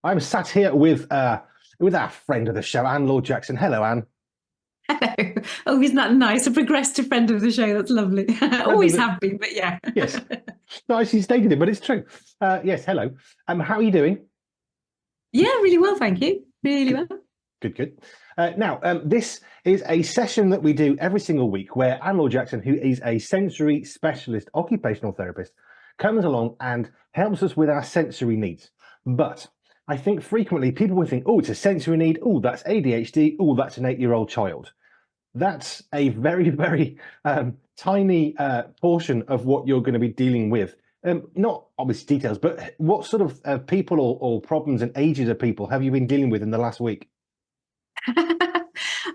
I'm sat here with our friend of the show, Anne Laure Jackson. Hello, Anne. Hello. Oh, isn't that nice? A progressive friend of the show. That's lovely. Friend of Always the have been, but yeah. yes, nice you stated it, but it's true. Yes, hello. How are you doing? Yeah, really well, thank you. Really Good, well. good, good. Now, this is a session that we do every single week where Anne Laure Jackson, who is a sensory specialist occupational therapist, comes along and helps us with our sensory needs. But I think frequently people will think, oh, it's a sensory need. Oh, that's ADHD. Oh, that's an 8-year-old child. That's a very, very tiny portion of what you're going to be dealing with. Not obvious details, but what sort of people or problems and ages of people have you been dealing with in the last week?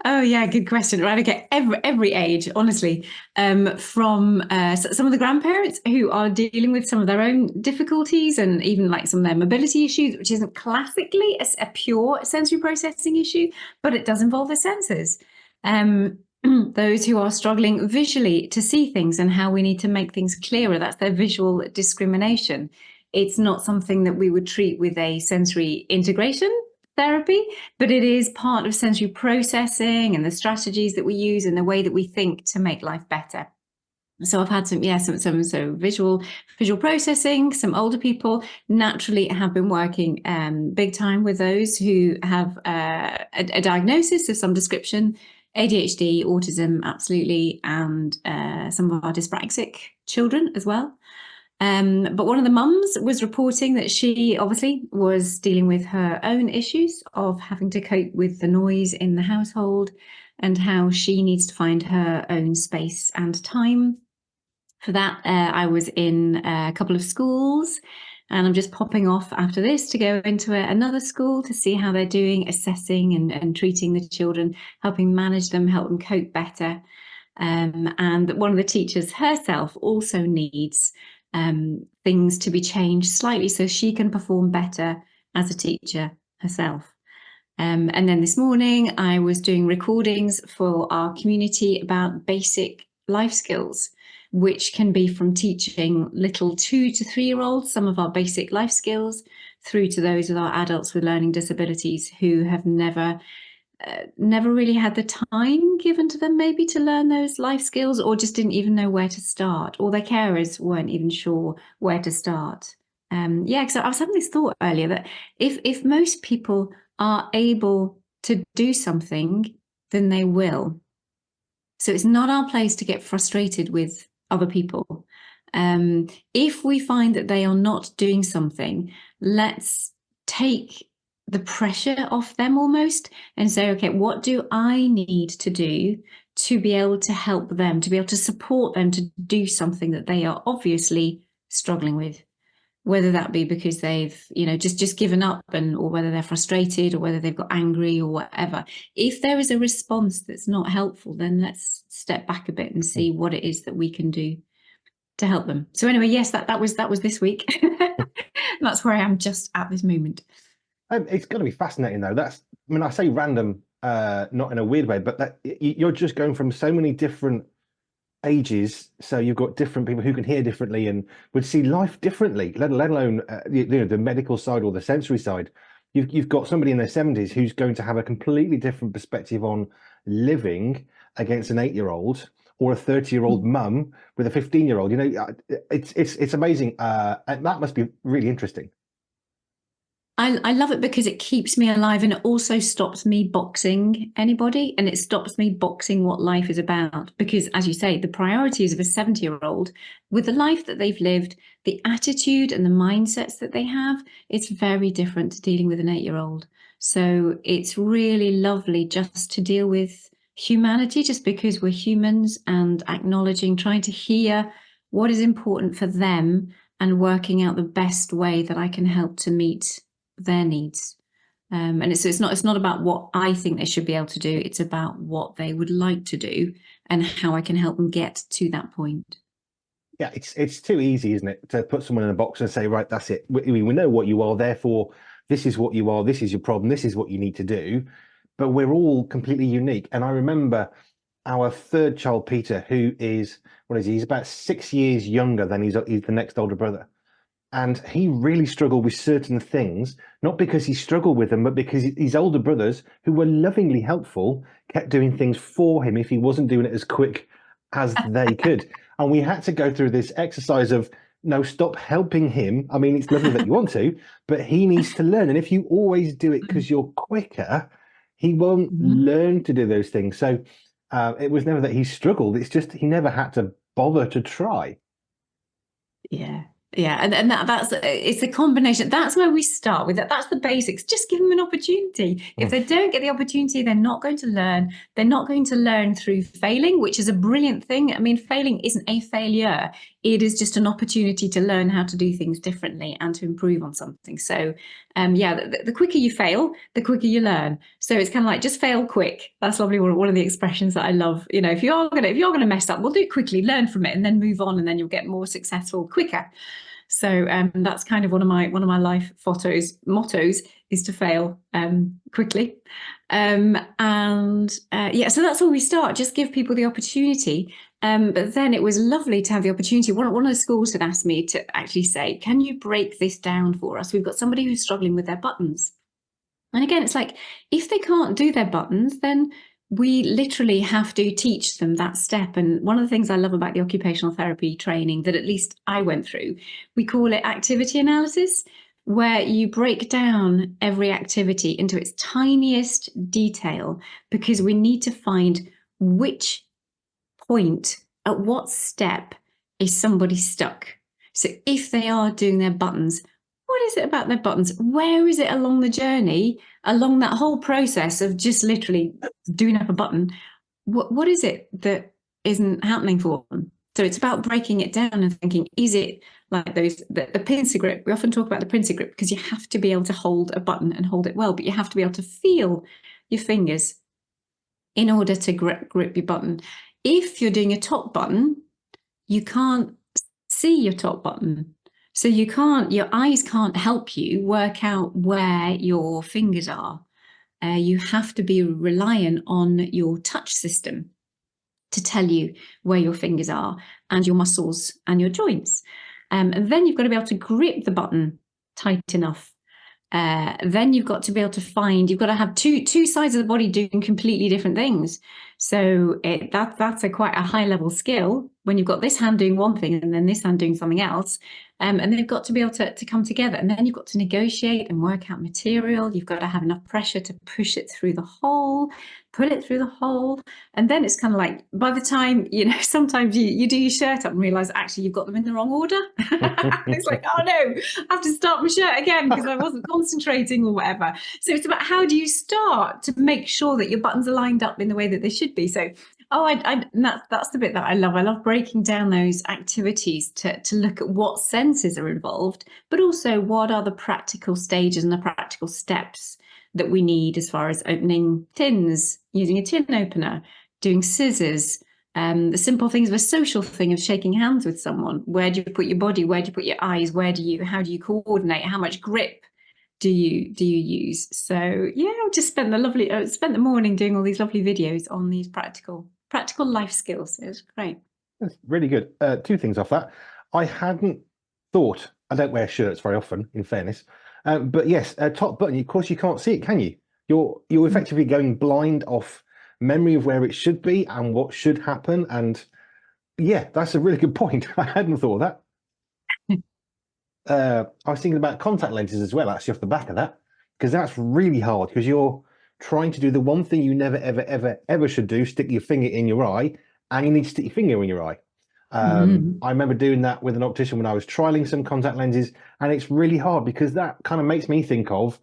Oh yeah, good question. Right, okay, every age, honestly, from some of the grandparents who are dealing with some of their own difficulties and even like some of their mobility issues, which isn't classically a pure sensory processing issue, but it does involve the senses. Um, those who are struggling visually to see things and how we need to make things clearer. That's their visual discrimination. It's not something that we would treat with a sensory integration therapy, but it is part of sensory processing and the strategies that we use and the way that we think to make life better. So I've had some so visual processing. Some older people naturally have been working big time with those who have a diagnosis of some description, ADHD, autism, absolutely, and some of our dyspraxic children as well. But one of the mums was reporting that she obviously was dealing with her own issues of having to cope with the noise in the household and how she needs to find her own space and time. For that, I was in a couple of schools, and I'm just popping off after this to go into another school to see how they're doing, assessing and treating the children, helping manage them, help them cope better. And one of the teachers herself also needs things to be changed slightly so she can perform better as a teacher herself. And then this morning, I was doing recordings for our community about basic life skills, which can be from teaching little 2 to 3-year-olds some of our basic life skills through to those with our adults with learning disabilities who have never really had the time given to them maybe to learn those life skills, or just didn't even know where to start, or their carers weren't even sure where to start. Because I was having this thought earlier that if most people are able to do something, then they will. So it's not our place to get frustrated with other people. If we find that they are not doing something, let's take the pressure off them almost and say, okay, what do I need to do to be able to help them, to be able to support them to do something that they are obviously struggling with, whether that be because they've, just given up, or whether they're frustrated, or whether they've got angry or whatever. If there is a response that's not helpful, then let's step back a bit and see what it is that we can do to help them. So anyway, yes, that was this week. That's where I am just at this moment. It's going to be fascinating, though. I say random, not in a weird way, but that you're just going from so many different ages. So you've got different people who can hear differently and would see life differently, let alone the medical side or the sensory side. You've got somebody in their 70s who's going to have a completely different perspective on living against an 8-year-old or a 30-year-old mum with a 15-year-old. It's amazing, and that must be really interesting. I love it because it keeps me alive, and it also stops me boxing anybody, and it stops me boxing what life is about. Because, as you say, the priorities of a 70-year-old with the life that they've lived, the attitude and the mindsets that they have, it's very different to dealing with an 8-year-old. So it's really lovely just to deal with humanity, just because we're humans, and acknowledging, trying to hear what is important for them and working out the best way that I can help to meet their needs. And it's not about what I think they should be able to do. It's about what they would like to do and how I can help them get to that point. Yeah, it's too easy, isn't it, to put someone in a box and say, right, that's it. We know what you are, therefore this is what you are, this is your problem, this is what you need to do. But we're all completely unique. And I remember our third child, Peter, who is, what is he? He's about 6 years younger than he's the next older brother. And he really struggled with certain things, not because he struggled with them, but because his older brothers, who were lovingly helpful, kept doing things for him if he wasn't doing it as quick as they could. And we had to go through this exercise of, no, stop helping him. I mean, it's lovely that you want to, but he needs to learn. And if you always do it because you're quicker, he won't learn to do those things. So it was never that he struggled. It's just he never had to bother to try. Yeah. Yeah, and that's it's a combination. That's where we start with that. That's the basics. Just give them an opportunity. If they don't get the opportunity, they're not going to learn. They're not going to learn through failing, which is a brilliant thing. I mean, failing isn't a failure. It is just an opportunity to learn how to do things differently and to improve on something. So, the quicker you fail, the quicker you learn. So it's kind of like just fail quick. That's lovely. One of the expressions that I love. You know, if you're gonna mess up, we'll do it quickly, learn from it, and then move on, and then you'll get more successful quicker. So that's kind of one of my life mottos is to fail quickly. So that's where we start. Just give people the opportunity. But then it was lovely to have the opportunity. One of the schools had asked me to actually say, can you break this down for us? We've got somebody who's struggling with their buttons. And again, it's like, if they can't do their buttons, then we literally have to teach them that step. And one of the things I love about the occupational therapy training that at least I went through, we call it activity analysis, where you break down every activity into its tiniest detail, because we need to find which point, at what step is somebody stuck. So if they are doing their buttons, what is it about their buttons? Where is it along the journey, along that whole process of just literally doing up a button? What is it that isn't happening for them? So it's about breaking it down and thinking, is it like the pincer grip? We often talk about the pincer grip because you have to be able to hold a button and hold it well, but you have to be able to feel your fingers in order to grip your button. If you're doing a top button, you can't see your top button. So your eyes can't help you work out where your fingers are. You have to be reliant on your touch system to tell you where your fingers are and your muscles and your joints. And then you've got to be able to grip the button tight enough. Then you've got to be able to you've got to have two sides of the body doing completely different things. So that's quite a high level skill when you've got this hand doing one thing and then this hand doing something else. And they've got to be able to come together. And then you've got to negotiate and work out material. You've got to have enough pressure to push it through the hole, put it through the hole. And then it's kind of like, by the time, sometimes you do your shirt up and realize actually you've got them in the wrong order. It's like, oh no, I have to start my shirt again because I wasn't concentrating or whatever. So it's about how do you start to make sure that your buttons are lined up in the way that they should be. So that's the bit that I love. I love breaking down those activities to look at what senses are involved, but also what are the practical stages and the practical steps that we need as far as opening tins, using a tin opener, doing scissors, the simple things of a social thing of shaking hands with someone. Where do you put your body? Where do you put your eyes? how do you coordinate? How much grip do you use? So yeah, I just spent the morning doing all these lovely videos on these practical life skills. It was great. That's really good. Two things off that. I hadn't thought, I don't wear shirts very often, in fairness. But yes, a top button, of course, you can't see it, can you? You're effectively going blind off memory of where it should be and what should happen. And yeah, that's a really good point. I hadn't thought of that. I was thinking about contact lenses as well, actually, off the back of that, because that's really hard because you're trying to do the one thing you never, ever, ever, ever should do, stick your finger in your eye, and you need to stick your finger in your eye. I remember doing that with an optician when I was trialing some contact lenses, and it's really hard because that kind of makes me think of,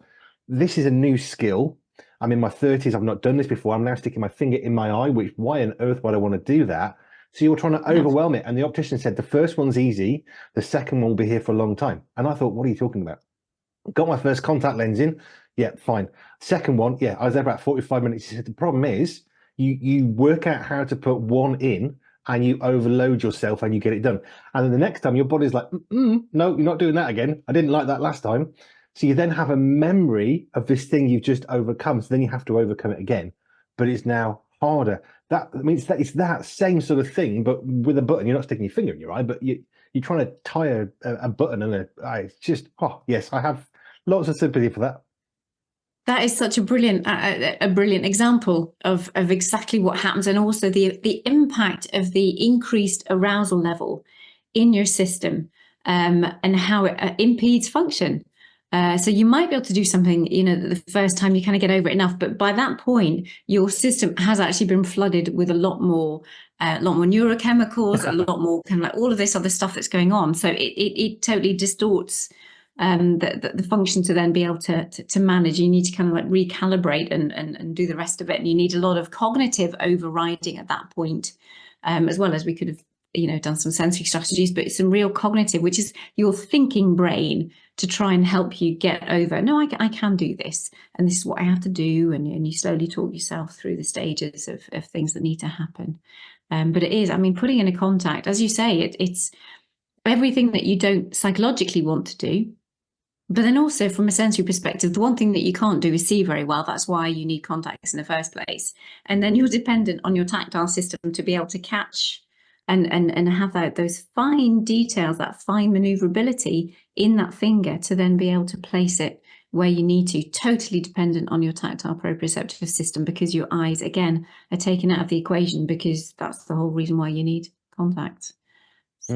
this is a new skill. I'm in my 30s. I've not done this before. I'm now sticking my finger in my eye, which why on earth would I want to do that? So you're trying to overwhelm it. And the optician said, the first one's easy. The second one will be here for a long time. And I thought, what are you talking about? Got my first contact lens in. Yeah, fine. Second one, yeah, I was there about 45 minutes. He said, the problem is you work out how to put one in and you overload yourself and you get it done. And then the next time your body's like, no, you're not doing that again. I didn't like that last time. So you then have a memory of this thing you've just overcome. So then you have to overcome it again, but it's now harder. That means that it's that same sort of thing, but with a button. You're not sticking your finger in your eye, but you're trying to tie a button and it's just, oh yes, I have lots of sympathy for that. That is such a brilliant example of exactly what happens, and also the impact of the increased arousal level in your system, and how it impedes function. So you might be able to do something, the first time you kind of get over it enough, but by that point, your system has actually been flooded with a lot more neurochemicals, a lot more kind of like all of this other stuff that's going on. So it totally distorts the function to then be able to manage. You need to kind of like recalibrate and do the rest of it. And you need a lot of cognitive overriding at that point, as well as we could have, done some sensory strategies, but some real cognitive, which is your thinking brain to try and help you get over, no, I can do this, and this is what I have to do. And you slowly talk yourself through the stages of things that need to happen. But it is, putting in a contact, as you say, it's everything that you don't psychologically want to do. But then also from a sensory perspective, the one thing that you can't do is see very well. That's why you need contacts in the first place. And then you're dependent on your tactile system to be able to catch and have those fine details, that fine maneuverability in that finger to then be able to place it where you need to, totally dependent on your tactile proprioceptive system, because your eyes, again, are taken out of the equation, because that's the whole reason why you need contact. So...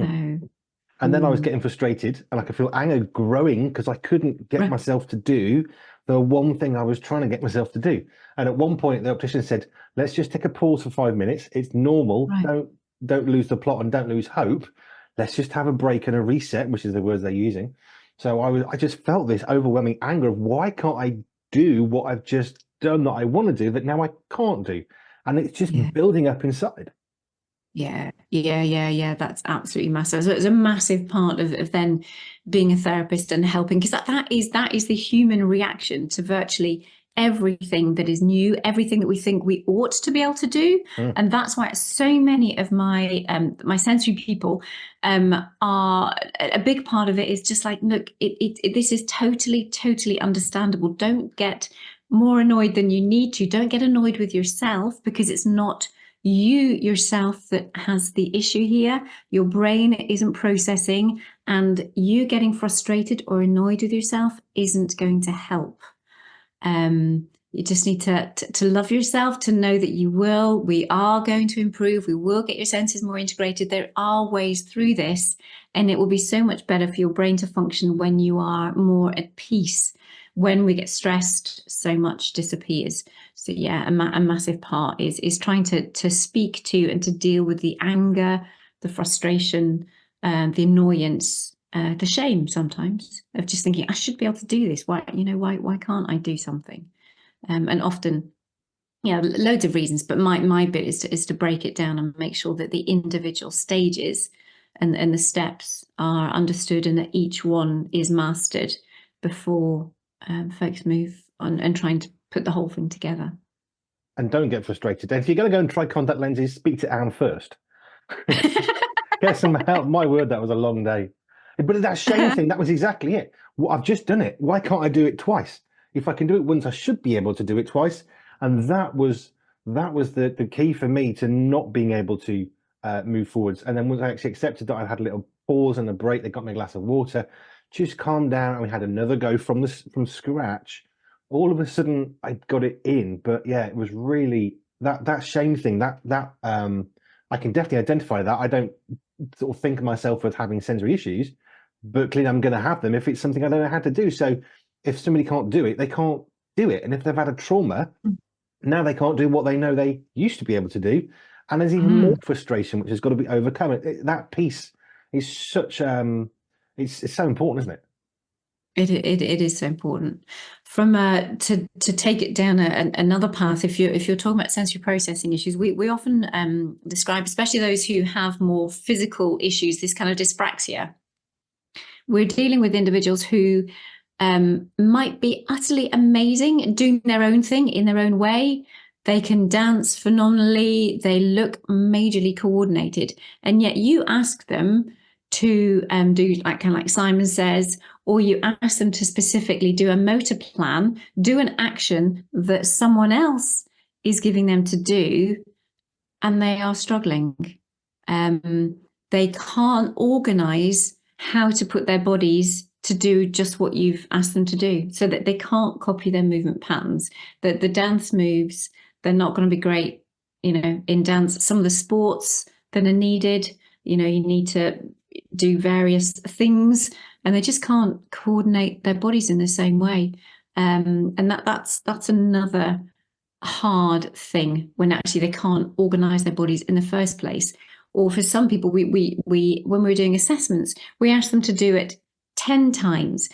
And then I was getting frustrated, and I could feel anger growing because I couldn't get myself to do the one thing I was trying to get myself to do. And at one point, the optician said, "Let's just take a pause for 5 minutes. It's normal. Right. Don't lose the plot and don't lose hope. Let's just have a break and a reset," which is the words they're using. So I just felt this overwhelming anger of, why can't I do what I've just done that I want to do that now I can't do? And it's just building up inside. Yeah. That's absolutely massive. So it's a massive part of then being a therapist and helping, because that is the human reaction to virtually everything that is new, everything that we think we ought to be able to do. And that's why so many of my my sensory people are, a big part of it is just like, look, this is totally understandable. Don't get more annoyed than you need to. Don't get annoyed with yourself, because it's not you yourself that has the issue here. Your brain isn't processing, and you getting frustrated or annoyed with yourself isn't going to help. You just need to love yourself, to know that we are going to improve. We will get your senses more integrated. There are ways through this, and it will be so much better for your brain to function when you are more at peace. When we get stressed, so much disappears. So yeah, a massive part is trying to speak to and to deal with the anger, the frustration, the annoyance, the shame sometimes of just thinking, I should be able to do this. Why can't I do something? And often, loads of reasons, but my bit is to break it down and make sure that the individual stages and the steps are understood, and that each one is mastered before folks move on and trying to put the whole thing together. And don't get frustrated. And if you're going to go and try contact lenses, speak to Anne first. Get some help. My word, that was a long day. But that shame thing, that was exactly it. Well, I've just done it. Why can't I do it twice? If I can do it once, I should be able to do it twice. And that was the key for me to not being able to move forwards. And then once I actually accepted that, I had a little pause and a break. They got me a glass of water, just calmed down, and we had another go from scratch. All of a sudden, I got it in. But yeah, it was really that shame thing. That I can definitely identify that. I don't sort of think of myself as having sensory issues, but clearly I'm going to have them if it's something I don't know how to do. So if somebody can't do it, they can't do it. And if they've had a trauma, now they can't do what they know they used to be able to do. And there's even more frustration, which has got to be overcome. That piece is such it's so important, isn't it? It is so important. From to take it down another path. If you're talking about sensory processing issues, we often describe, especially those who have more physical issues, this kind of dyspraxia. We're dealing with individuals who might be utterly amazing, doing their own thing in their own way. They can dance phenomenally. They look majorly coordinated, and yet you ask them to do like Simon says, or you ask them to specifically do a motor plan, do an action that someone else is giving them to do, and they are struggling. they can't organize how to put their bodies to do just what you've asked them to do, so that they can't copy their movement patterns. That the dance moves, they're not going to be great, in dance. Some of the sports that are needed, you need to do various things, and they just can't coordinate their bodies in the same way. And that's another hard thing, when actually they can't organize their bodies in the first place. Or for some people, we when we're doing assessments, we ask them to do it 10 times,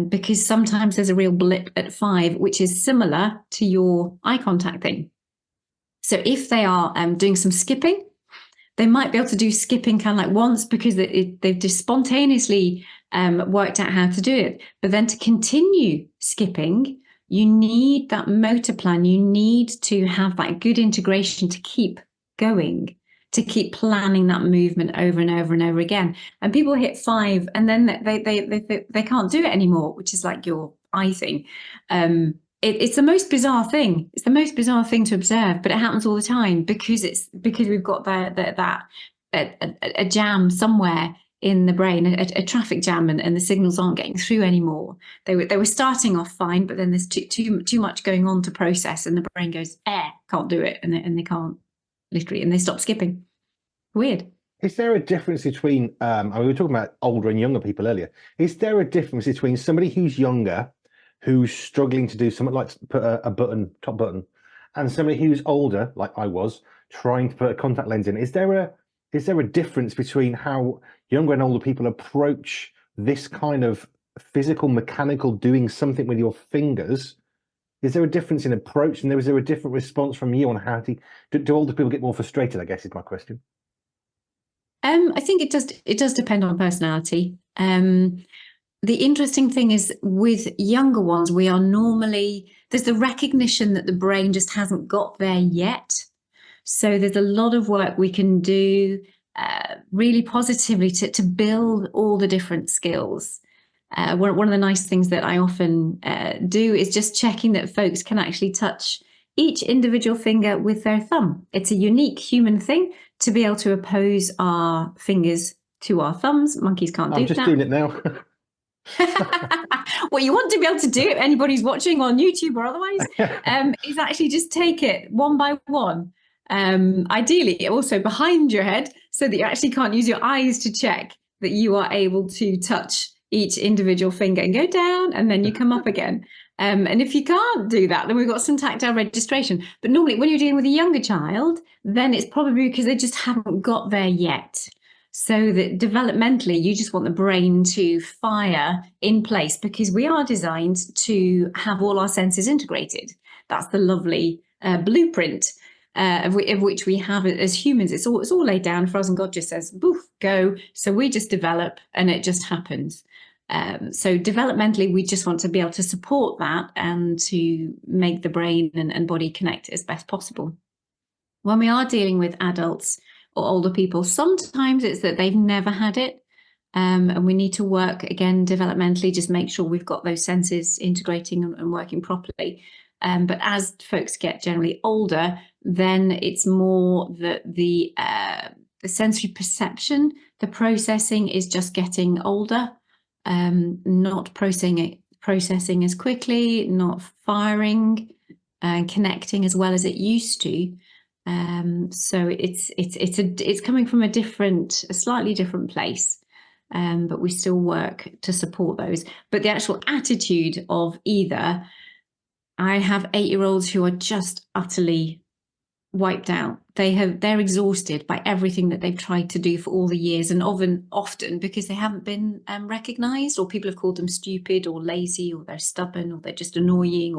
because sometimes there's a real blip at 5, which is similar to your eye contact thing. So if they are doing some skipping, they might be able to do skipping kind of like once, because they've just spontaneously worked out how to do it. But then to continue skipping, you need that motor plan. You need to have that good integration to keep going, to keep planning that movement over and over and over again. And people hit 5 and then they can't do it anymore, which is like your eye thing. It's the most bizarre thing. It's the most bizarre thing to observe, but it happens all the time, because we've got a jam somewhere in the brain, a traffic jam, and the signals aren't getting through anymore. They were starting off fine, but then there's too much going on to process, and the brain goes, can't do it, and they can't, literally, and they stop skipping. Weird. Is there a difference between, we were talking about older and younger people earlier. Is there a difference between somebody who's younger, who's struggling to do something like put a top button, and somebody who's older, like I was, trying to put a contact lens in? Is there a difference between how younger and older people approach this kind of physical, mechanical, doing something with your fingers? Is there a difference in approach, and is there a different response from you on how to do older people get more frustrated, I guess, is my question. I think it does depend on personality. The interesting thing is, with younger ones, there's the recognition that the brain just hasn't got there yet. So there's a lot of work we can do really positively to build all the different skills. One of the nice things that I often do is just checking that folks can actually touch each individual finger with their thumb. It's a unique human thing to be able to oppose our fingers to our thumbs. Monkeys can't do that. I'm just doing it now. What you want to be able to do, if anybody's watching on YouTube or otherwise, is actually just take it one by one. Ideally, also behind your head, so that you actually can't use your eyes to check that you are able to touch each individual finger, and go down, and then you come up again. And if you can't do that, then we've got some tactile registration. But normally, when you're dealing with a younger child, then it's probably because they just haven't got there yet. So that developmentally, you just want the brain to fire in place, because we are designed to have all our senses integrated. That's the lovely blueprint of which we have as humans. It's all laid down for us, and God just says, "Boof, go." So we just develop, and it just happens. So developmentally, we just want to be able to support that and to make the brain and body connect as best possible. When we are dealing with adults or older people, sometimes it's that they've never had it, and we need to work again developmentally, just make sure we've got those senses integrating and working properly. But as folks get generally older, then it's more that the sensory perception, the processing is just getting older, not processing as quickly, not firing and connecting as well as it used to. So it's coming from a slightly different place, but we still work to support those. But the actual attitude of either, I have 8-year-olds who are just utterly wiped out. They're exhausted by everything that they've tried to do for all the years, and often because they haven't been recognized, or people have called them stupid or lazy, or they're stubborn, or they're just annoying,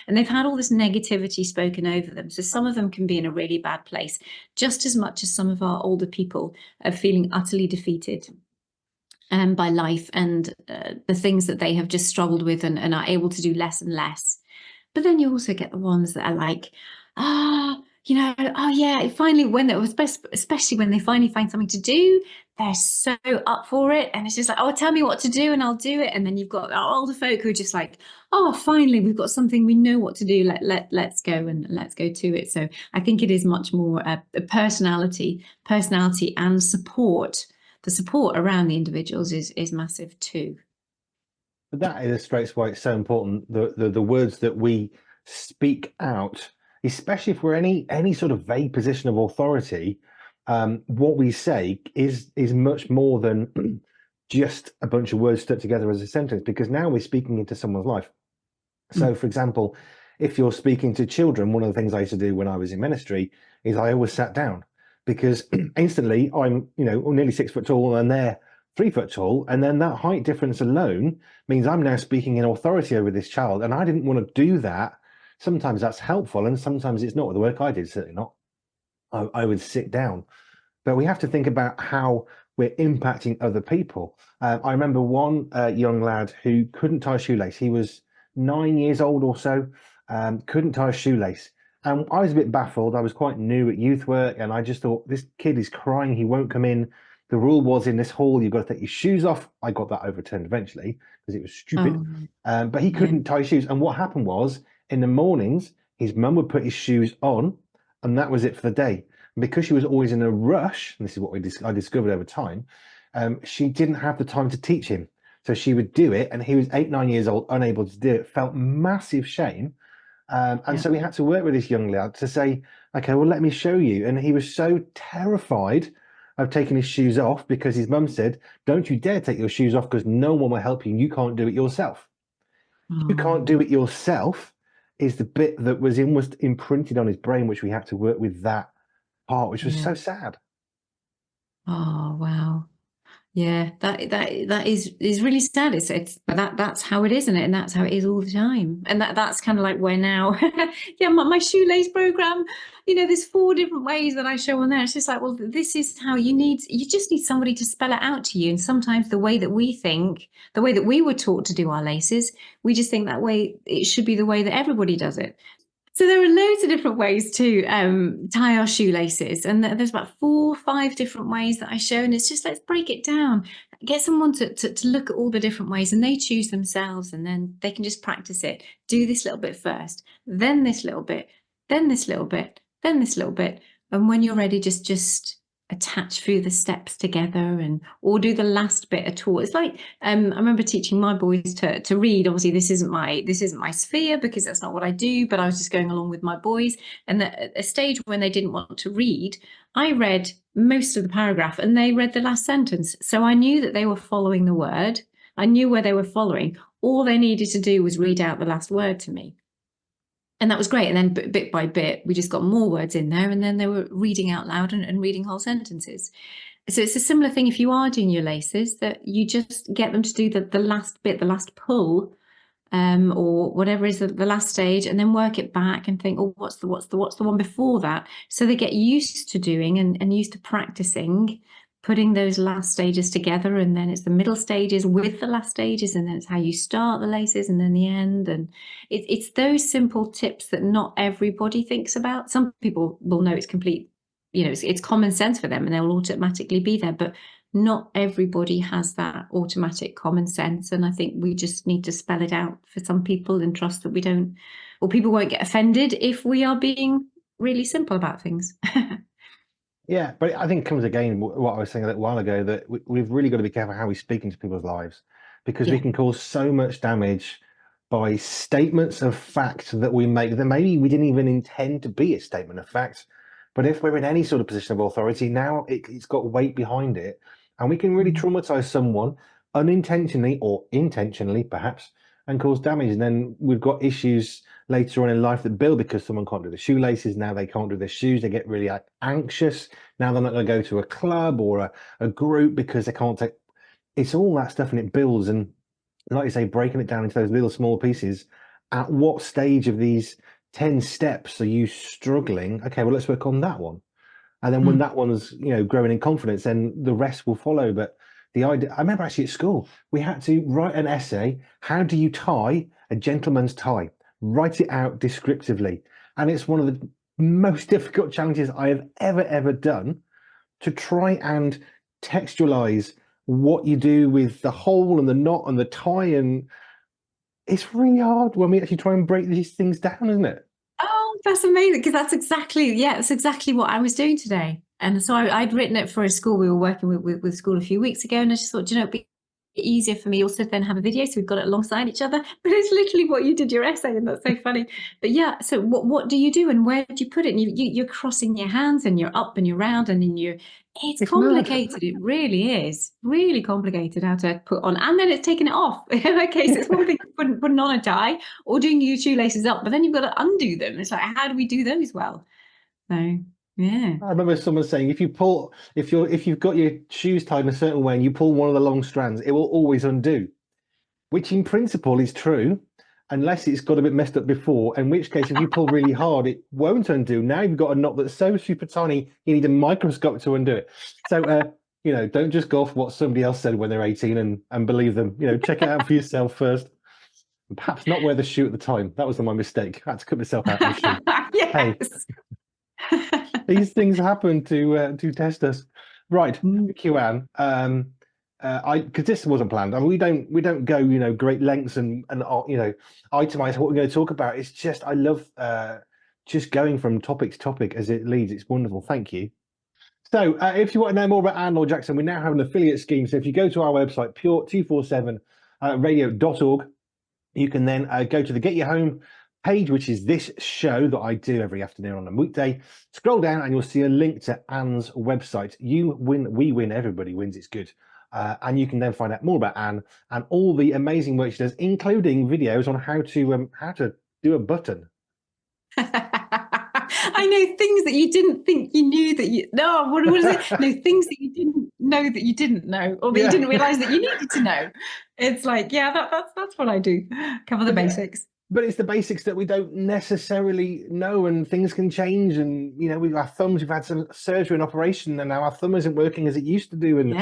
and they've had all this negativity spoken over them. So some of them can be in a really bad place, just as much as some of our older people are feeling utterly defeated by life and the things that they have just struggled with, and are able to do less and less. But then you also get the ones that are like, oh yeah, finally, especially when they finally find something to do, they're so up for it. And it's just like, oh, tell me what to do and I'll do it. And then you've got our older folk who are just like, oh, finally, we've got something, we know what to do. Let's go and let's go to it. So I think it is much more a personality and support. The support around the individuals is massive too. But that illustrates why it's so important, the words that we speak out, especially if we're any sort of vague position of authority. What we say is much more than just a bunch of words stuck together as a sentence, because now we're speaking into someone's life. So, for example, if you're speaking to children, one of the things I used to do when I was in ministry is I always sat down, because instantly I'm, nearly 6 foot tall and they're 3 foot tall. And then that height difference alone means I'm now speaking in authority over this child. And I didn't want to do that. Sometimes that's helpful and sometimes it's not. With the work I did, certainly not. I would sit down. But we have to think about how we're impacting other people. I remember one young lad who couldn't tie a shoelace. He was 9 years old or so, couldn't tie a shoelace. And I was a bit baffled. I was quite new at youth work, and I just thought, this kid is crying. He won't come in. The rule was, in this hall, you've got to take your shoes off. I got that overturned eventually because it was stupid. But he couldn't tie his shoes. And what happened was, in the mornings, his mum would put his shoes on, and that was it for the day. And because she was always in a rush, and this is what I discovered over time, she didn't have the time to teach him. So she would do it, and he was 8, 9 years old, unable to do it, felt massive shame. So we had to work with this young lad to say, okay, well, let me show you. And he was so terrified of taking his shoes off because his mum said, don't you dare take your shoes off because no one will help you and you can't do it yourself. You can't do it yourself is the bit that was almost imprinted on his brain, which we had to work with that part, which was so sad. Oh, wow. Yeah, that is really sad. But that's how it is, isn't it? And that's how it is all the time. And that's kind of like where now, yeah, my shoelace program, there's 4 different ways that I show on there. It's just like, well, this is how you just need somebody to spell it out to you. And sometimes the way that we were taught to do our laces, we just think that way it should be the way that everybody does it. So there are loads of different ways to tie our shoelaces, and there's about 4 or 5 different ways that I show, and it's just, let's break it down. Get someone to look at all the different ways, and they choose themselves, and then they can just practice it. Do this little bit first, then this little bit, then this little bit, then this little bit, and when you're ready, just attach through the steps together, or do the last bit at all. It's like I remember teaching my boys to read. Obviously this isn't my sphere because that's not what I do, but I was just going along with my boys, and at a stage when they didn't want to read, I read most of the paragraph and they read the last sentence. So I knew that they were following the word. I knew where they were following. All they needed to do was read out the last word to me. And that was great. And then bit by bit, we just got more words in there, and then they were reading out loud and reading whole sentences. So it's a similar thing if you are doing your laces, that you just get them to do the last bit, the last pull, or whatever is the last stage, and then work it back and think, oh, what's the one before that? So they get used to doing and used to practicing putting those last stages together, and then it's the middle stages with the last stages, and then it's how you start the laces, and then the end. And it's those simple tips that not everybody thinks about. Some people will know it's complete, it's common sense for them, and they'll automatically be there, but not everybody has that automatic common sense. And I think we just need to spell it out for some people and trust that we don't, or people won't get offended if we are being really simple about things. Yeah, but I think it comes again what I was saying a little while ago, that we've really got to be careful how we speak into people's lives, because we can cause so much damage by statements of fact that we make that maybe we didn't even intend to be a statement of fact. But if we're in any sort of position of authority, now it's got weight behind it, and we can really traumatize someone unintentionally or intentionally, perhaps, and cause damage. And then we've got issues later on in life that build because someone can't do the shoelaces. Now they can't do their shoes. They get really anxious. Now they're not going to go to a club or a group because they can't take. It's all that stuff, and it builds. And like you say, breaking it down into those little small pieces. At what stage of these 10 steps are you struggling? Okay, well, let's work on that one. And then when that one's, growing in confidence, then the rest will follow. But the idea, I remember actually at school, we had to write an essay. How do you tie a gentleman's tie? Write it out descriptively. And it's one of most difficult challenges I have ever done to try and textualize what you do with the hole and the knot and the tie. And it's really hard when we actually try and break these things down, isn't it? Oh, that's amazing, because that's exactly what I was doing today. And so I'd written it for a school we were working with school a few weeks ago, and I just thought, it'd be easier for me also then have a video, so we've got it alongside each other. But it's literally what you did your essay, and that's so funny. But yeah, so what do you do, and where do you put it? And you're crossing your hands, and you're up and you're round, and then it's complicated. It really is really complicated how to put on, and then it's taking it off. Okay, so it's one thing putting on a tie or doing your shoelaces up, but then you've got to undo them. It's like, how do we do those well? So yeah. I remember someone saying if you've got your shoes tied in a certain way and you pull one of the long strands, it will always undo, which in principle is true, unless it's got a bit messed up before, in which case if you pull really hard, it won't undo. Now you've got a knot that's so super tiny, you need a microscope to undo it. So don't just go off what somebody else said when they're 18 and believe them. Check it out for yourself first. Perhaps not wear the shoe at the time. That was my mistake. I had to cut myself out of the shoe. Yes. Hey. These things happen to test us, right? Thank you, Anne. Because this wasn't planned. I mean, we don't go great lengths and itemize what we're going to talk about. It's just I love just going from topic to topic as it leads. It's wonderful. Thank you. So if you want to know more about Anne Laure Jackson, we now have an affiliate scheme. So if you go to our website pure247radio.org, you can then go to the Get Your Home page, which is this show that I do every afternoon on a weekday. Scroll down and you'll see a link to Anne's website. You win, we win, everybody wins. It's good. And you can then find out more about Anne and all the amazing work she does, including videos on how to do a button. I know things that you didn't think you knew that you what is it? No, things that you didn't know that you didn't know, or that you didn't realize that you needed to know. It's like, that's what I do. Cover the basics. But it's the basics that we don't necessarily know, and things can change. And with our thumbs, we've had some surgery and operation, and now our thumb isn't working as it used to do. And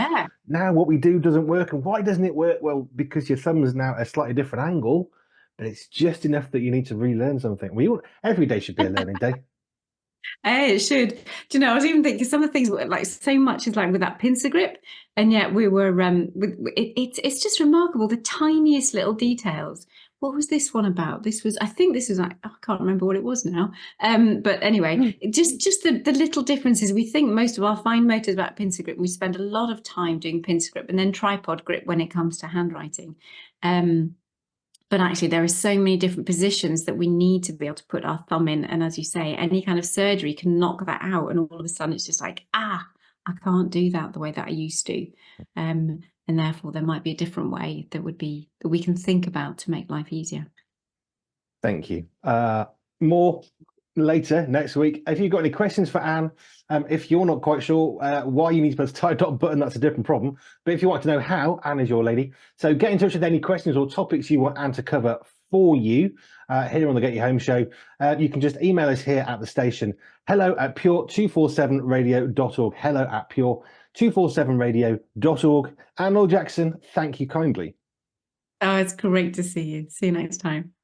now what we do doesn't work. And why doesn't it work? Well, because your thumb is now at a slightly different angle, but it's just enough that you need to relearn something. Every day should be a learning day. Hey, it should. Do you know, I was even thinking some of the things like so much is like with that pincer grip, and yet we were it's just remarkable, the tiniest little details. What was this one about? I think this was I can't remember what it was now. But anyway, just the little differences. We think most of our fine motor is about pincer grip. We spend a lot of time doing pincer grip and then tripod grip when it comes to handwriting. But actually, there are so many different positions that we need to be able to put our thumb in. And as you say, any kind of surgery can knock that out. And all of a sudden, it's just like, I can't do that the way that I used to. And therefore, there might be a different way that we can think about to make life easier. Thank you. More later next week. If you've got any questions for Anne, if you're not quite sure why you need to press the dot button, that's a different problem. But if you want to know how, Anne is your lady. So get in touch with any questions or topics you want Anne to cover for you here on the Get Your Home show. You can just email us here at the station, hello@pure247radio.org, hello@pure247radio.org. Anne Laure Jackson, thank you kindly. Oh, it's great to see you. See you next time.